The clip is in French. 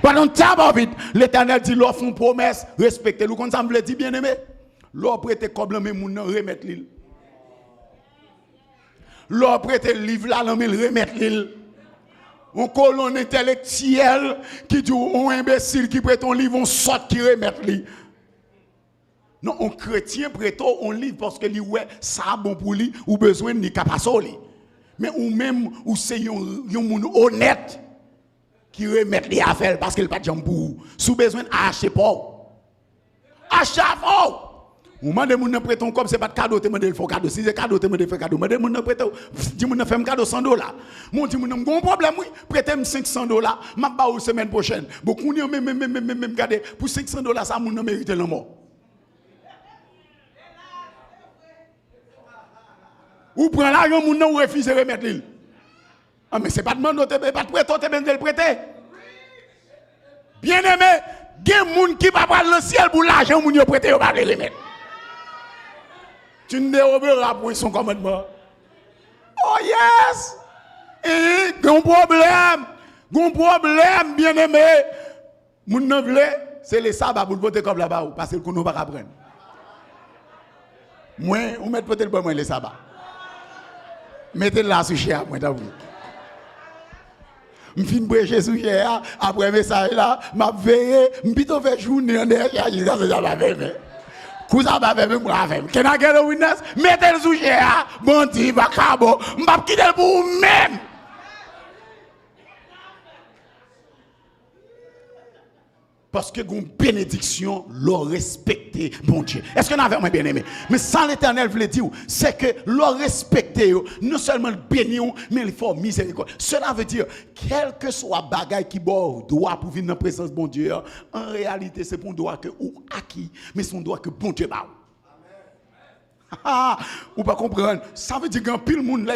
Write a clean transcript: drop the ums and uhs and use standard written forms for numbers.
Pendant que l'Éternel dit, l'offre une promesse, respectez-le. Comme ça, me dit, bien aimé. L'or prête comme l'homme moun remettre l'île. L'or prête livre là l'homme remettre l'île. Un colon intellectuel qui dit un imbécile qui prête un livre on sort qui remettre l'île. Non, un chrétien prête un livre parce que lui ouais ça bon pour lui ou besoin ni capacité. Mais ou même ou c'est un moun honnête qui remettre les affaires parce qu'il pas de jambe pour sous besoin acheter pas. Acheter fort. Ou mande moun nan prêton comme c'est pas de cadeau te mande il faut cadeau si c'est cadeau te mande fait cadeau mande moun nan prêton di moun nan fait cadeau $100 mon di moun nan gon problème oui prêter $500 m'a ba ou semaine prochaine beaucoup ni même garder pour $500 ça moun nan mérite la mort ou prend l'argent moun nan ou refuse remettre l'île ah mais c'est pas demander pas prêton te ben le prêter bien aimé gen moun qui va prendre le ciel pour l'argent moun yo prêter yo pas le remettre. Tu ne déroberas pour son commandement. Oh yes! Et un problème, bien aimé. Mon nom c'est les sabbats pour voter comme là-bas parce que nous ne pouvons pas apprendre. Moi, on met peut-être pas moins les sabbats. Mettez-le là sur cher, moi t'avoue. Je finis de prêcher sur cher après message là, m'a veillé, m'pito fait journée en derrière, ça va faire. Kouza ba fait moi avec. Can I get a witness? Mettez le sujet à bon Dieu va cabo, m'pa quitter pour vous même. Parce que une bénédiction, leur respecter, bon Dieu. Est-ce que nous avons bien aimé? Mais sans l'Éternel, veut dire, c'est que leur respecter, non seulement bénir, mais il faut miséricorde. Cela veut dire, quel que soit bagaille qui bord droit pour venir dans la présence de bon Dieu, en réalité, c'est pour un droit que ou acquis, mais c'est un droit que bon Dieu bat. Ou pas comprendre. Ça veut dire qu'un pile monde là,